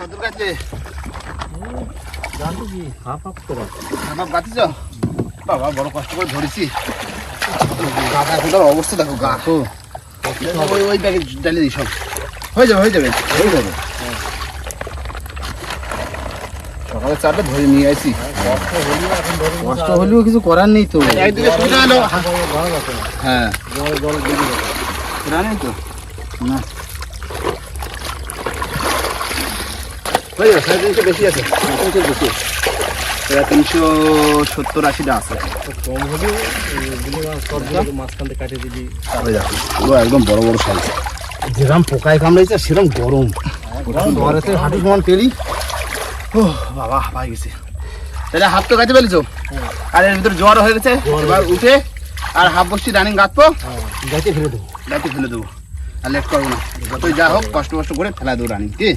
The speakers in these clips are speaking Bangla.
কতর কাছে জানো কি হাফ হাফ করে হাফ গাতিছ বাবা বড় কষ্ট করে ধরেছি গাদা কোটার অবস্থা দেখো গা তো ওই ব্যাগে ডালে দিই সব হয়ে যাবে সকালে চারটা ধরে নিয়ে আসি কষ্ট হলেও কিছু করার নেই তো একদিকে সোজা হলো হ্যাঁ জল নেই তো না হয়ে যাবে 350 বেশি আছে 350 বেশি 370-80টা আছে কম হলেও মাঝখান থেকে কাটিয়ে দিবি একদম বড় বড় সাইজ যেরকম পোকায় কামড়াইছে সেরকম গরম ঘরেতে হাঁটু সমান তেলি ও বাবা ভাই গেছে তাহলে হাত তো গাইতে পেরেছো আর এর ভিতরে জ্বর হয়ে গেছে এবার উঠে আর হাফ বসছি রানিং গাঁথবো গাইতে ফেলে দেবো আর লেট করবো না যতই যা হোক কষ্ট করে ফেলা দেবো রানিং কি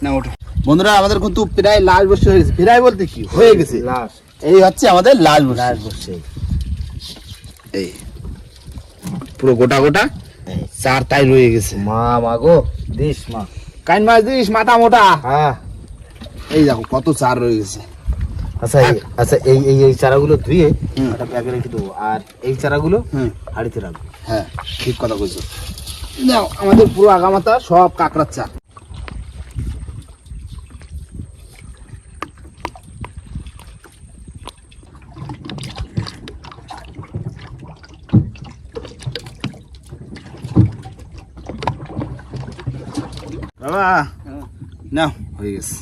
না ওঠো বন্ধুরা আমাদের কিন্তু প্রায় লাশ বসে হয়ে গেছে প্রায় বলতে কি হয়ে গেছে এই হচ্ছে আমাদের লাশ বসে এই পুরো গোটা চারটাই রয়ে গেছে মা গো দিস মা কাইন মাছ দিস মাথা মোটা হ্যাঁ এই দেখো কত চার রয়ে গেছে আচ্ছা এই চারাগুলো ধুয়ে একটা ব্যাগে রেখে দেবো আর এই চারাগুলো হাড়িতে রাখবো হ্যাঁ ঠিক কথা বলছো নাও আমাদের পুরো আগামাতা সব কাঁকড়ার চা বাবা নাও হয়ে গেছে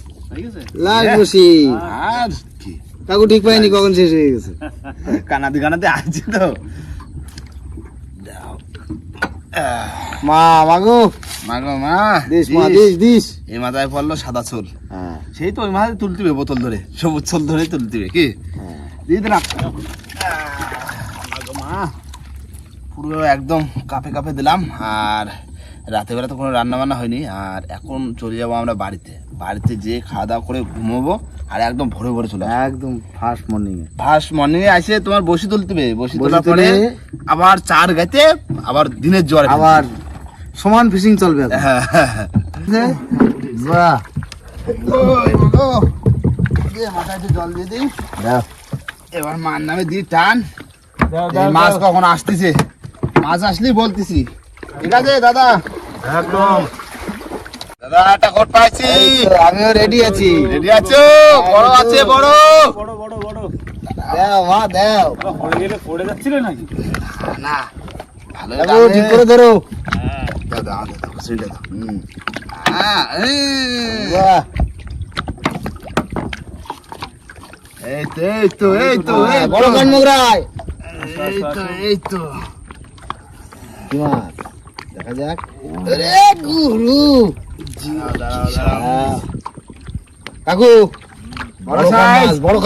লাশ বসি আর কি কাকু ঠিক পাইনি কখন শেষ হয়ে গেছে কানাতে আসছে তো মাগো মা দিস এই মাথায় পড়লো সাদা চুল সেই তো ওই মাথায় তুলতিবে বোতল ধরে সবুজ চুল ধরে তুলতিবে কি দিয়ে দিলাম মা পুরো একদম কাপে দিলাম আর রাতে বেলা তো কোনো রান্না বান্না হয়নি আর এখন চলে যাবো আমরা বাড়িতে যেয়ে খাওয়া দাওয়া করে ঘুমোবো আর একদম ভোরে চলে একদম ফার্স্ট মর্নিং এ আসে তোমার বসি তুলতে বসি তোলার পরে আবার চার গাইতে আবার দিনের জ্বর আবার সমান ফিশিং চলবে মাথায় জল দিয়ে দিই এবার মার নামে দিয়ে টান মাছ কখন আসতেছে মাছ আসলেই বলতেছি ঠিক আছে দাদা একদম দাদা একটা কোট পাইছি আমিও রেডি আছি রেডি আছো বড় আছে বড় দাও মা দাও পড়ে গেলে পড়ে যাচ্ছিল নাকি না ভালো ঠিক করে ধরো দাদা খুশিটা দাও বাহ এই তো বড় কান মগরাই এই তো কি মাছ দেখা যাক আরে গুরু কাকু বড় সাইজ বড়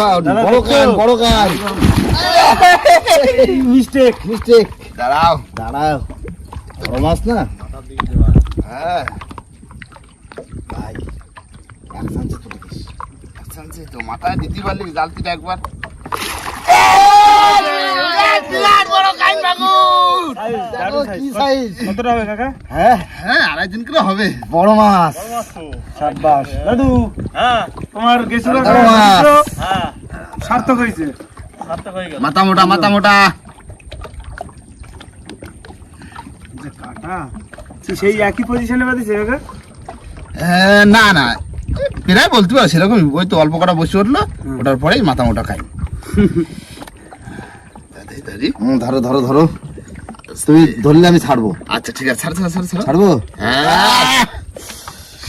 কান মিস্টেক দাঁড়াও বড় মাছ না হ্যাঁ ভাই একসাথে তো মাথায় দিতে পারলি জালতিটা একবার কতটা হবে কাকা? হ্যাঁ 2.5 কিলো হবে বড় মাছ সাব্বাস দাদু তোমার গেছিল বড় মাছ। সার্থক হয়েছে মাথা মোটা যে কাটা সেই একই পজিশনে বাঁধিছে কাকা না প্রায় বলতে পারো সেরকম ওই তো অল্প কটা বসে উঠলো ওটার পরেই মাথা মোটা খাই ধরো তুমি ধরলে আমি ছাড়বো আচ্ছা ঠিক আছে ছাড়বো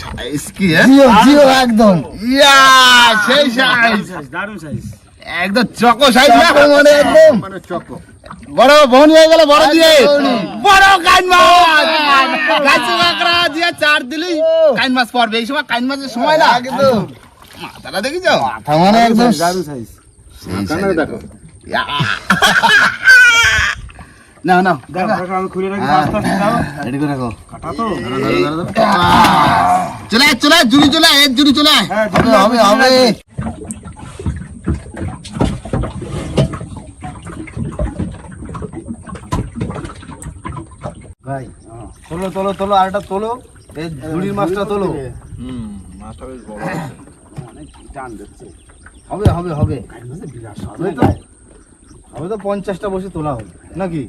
সাইজ কি জিও একদম সেই সাইজ দারুণ সাইজ একদম চকো সাইজ মানে একদম চকো বড় বহনি হয়ে গেল বড় দিয়ে বড় কাইন মাছ গাছি কাঁকড়া দিয়ে চার দিলেই কাইন মাছ পড়বে এই সময় কাইন মাছের সময় না একদম মাথাটা দেখিছো মাথা মানে একদম দারুণ সাইজ দেখো না দেখো আমি খুলে রাখি আস্তে আস্তে দাও রেডি করে রাখো কাটা তো চলে জুড়ি চলে হ্যাঁ হবে ভাই তোলো আরেকটা তোলো এই ঝুড়ির মাছটা তোলো অনেক টান দিচ্ছে। হবে হবে হবে হবে তো, হবে তো 50টা বসে তোলা হবে নাকি?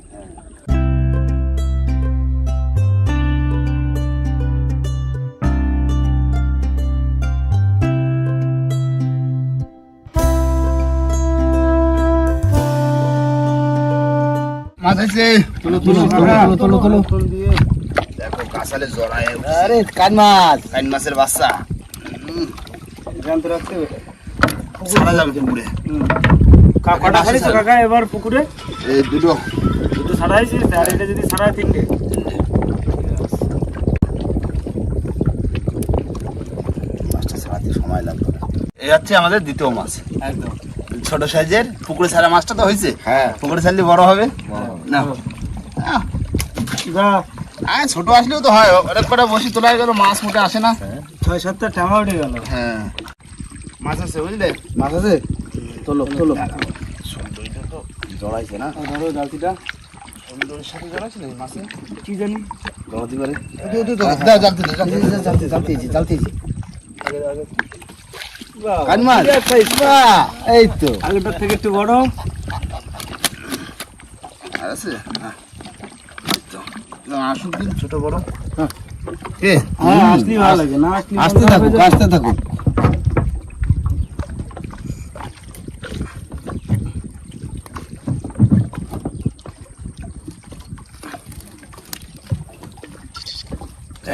মাছ আছে, তোলো তোলো তোলো তোলো তোলো তোলো। দেখো কাঁসালে জড়ায় আরে কান মাছ, কাইন মাছের বাচ্চা জানতে রাখতে হবে। ছাড়া যাবে তো পুকুরে। কটা ছাড়িয়েছো কাকা এবার পুকুরে? এই দুটো দুটো ছাড়াইছি, আর এটা যদি ছাড়ায় তিনটে। মাছটা ছাড়াতে সময় লাগবে না। এই হচ্ছে আমাদের দ্বিতীয় মাছ, একদম ছোট সাইজের। পুকুরে ছাড়া মাছটা তো হয়েছে, হ্যাঁ পুকুরে ছাড়লে বড় হবে না। ছোট আসলেও তো হয়, অনেক কটা বসি তোলা গেল, মাছ মোটে আসে না। 6-7টা টামা উঠে গেল। হ্যাঁ মাছ আছে বুঝলে, মাছ আছে, তোলো তোলো। সুন্দরীটা তো জড়াইছে না। ধরো জালতিটা। সুন্দরীর সাথে জড়াইছে না এই মাছে, কি জানি জড়াতে পারে। দাও জালতে দাও, জালতে দাও। চালতেছি। বাহ, কান মাছ, বিরাট size। বাহ, এই তো। আগেরটার থেকে একটু বড়। আর আছে হ্যাঁ, তো আসুক দিন ছোট বড়। এ হ্যাঁ, আসলেই ভালো লাগে, না আসলে আসতে থাকুক আসতে থাকুক।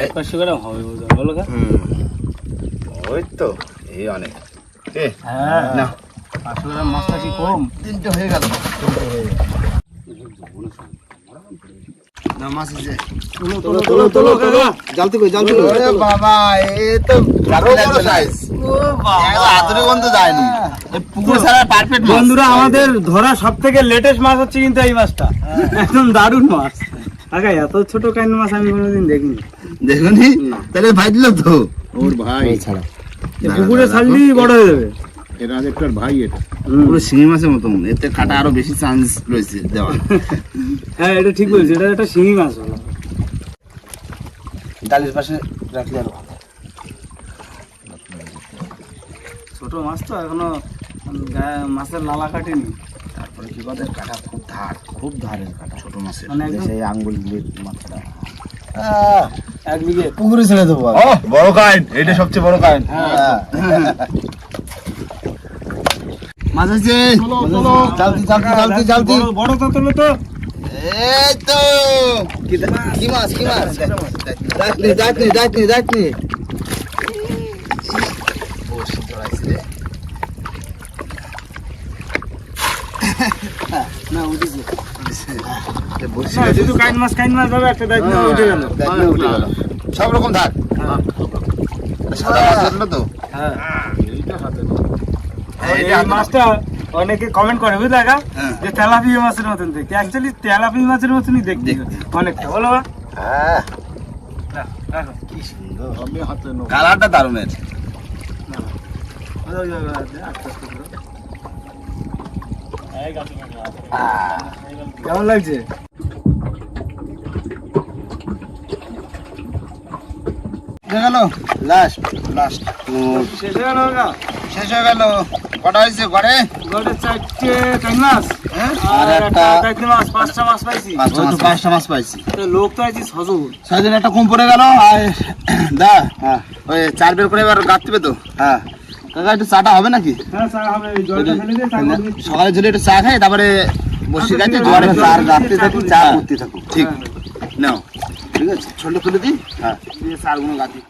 এক 500 গ্রাম হবে বলো কা? ওই তো এই অনেক। এ হ্যাঁ না 500 গ্রাম মাছটা কি কম? তিনটে হয়ে গেল। না মাছ আছে। তোলো তোলো তোলো তোলো। জালতি কই জালতি কই। ওরে বাবা, এ তো আরো বড় সাইজ। ও বাবা, হাতুড়ি গন্ধ যায়নি। এই পুকুর ছাড়া পারফেক্ট মাছ। বন্ধুরা আমাদের ধরা সবথেকে লেটেস্ট মাছ হচ্ছে কিন্তু এই মাছটা। একদম দারুণ মাছ। আগে এত ছোট কাইন মাছ আমি কোনোদিন দেখিনি। দেখুনি তাহলে ভাই দিল তো ওর ভাই। এই ছাড়া। এই পুকুরে ছাড়লেই বড় হয়ে যাবে। এটা আরেকটার ভাই, এটা পুরো শিঙি মাছের মতন। এতে কাটা আরো বেশি চান্স রয়েছে দেওয়া। হ্যাঁ এটা ঠিক বলছি, এটা একটা শিঙি মাছ হলো। ডালের পাশে রাখলে আরো ভালো। ছোট মাছ তো এখনো মাছের লালা কাটেনি। তারপরে কি বলে, কাটা খুব ধার, খুব ধারের কাটা। ছোট মাছের। মানে একদম সেই আঙ্গুল দিয়ে মাছটা। 1 বিঘে। পুকুরে ছেড়ে দেবো। ও বড় কাইন, এটা সবচেয়ে বড় কাইন। মাছ আছে। জালতি জালতি জালতি জালতি। বড় তো তোলো তো। এই তো কি মাছ কি মাছ? ডাকনি ডাকনি ডাকনি ডাকনি। বড়শি জড়াইছে। না উঠেছে। এ বড়শি না, শুধু কাইন মাছ ভাবে একটা দায়িত্ব উঠে গেল। দেখলে উঠে গেল। সব রকম থাক। সাদা মাছ ধরলো তো। হ্যাঁ এই এই মাছটা অনেকে কমেন্ট করে বুঝলে কা, হ্যাঁ। যে তেলাপিয়া মাছের মতন দেখতে। অ্যাকচুয়ালি তেলাপিয়া মাছের মতনই দেখতে অনেকটা, বলো বা? হ্যাঁ রাখো। কি সুন্দর। কালারটা দারুণের। ওই, আস্তে আস্তে করো। কেমন লাগছে? গেল লাস্ট লাস্ট শেষ হয়ে গেল কাকা? শেষ হয়ে গেল। কটা হয়েছে ঘরে? গড়ে 4টে কাইন মাছ, হ্যাঁ আর আর একটা একটা- কাইন মাছ, 5টা মাছ পাইছি। পাঁচটা মাছ পাইছি। তো লোক তো আছি 6 জন। সারাদিন একটা কম পড়ে গেল। আর দা হ্যাঁ ওই 4 বের করে এবার গাঁতবে তো। হ্যাঁ কাকা একটু চাটা হবে নাকি? হ্যাঁ চা হবে, এই জলটা ফেলে দিয়ে চা করে দিচ্ছি। সকালে যদি একটু চা খাই, তারপরে বসে গাইতে আচ্ছা, জোয়ারে ঠিক আছে। চার চার গাঁততে গাঁততে থাকুক, থাকুক, চা চা করতে থাকুক। ঠিক হ্যাঁ। নাও, ঠিক আছে ছোট তুলে দিই। হ্যাঁ দিয়ে চারগুলো গাঁতি।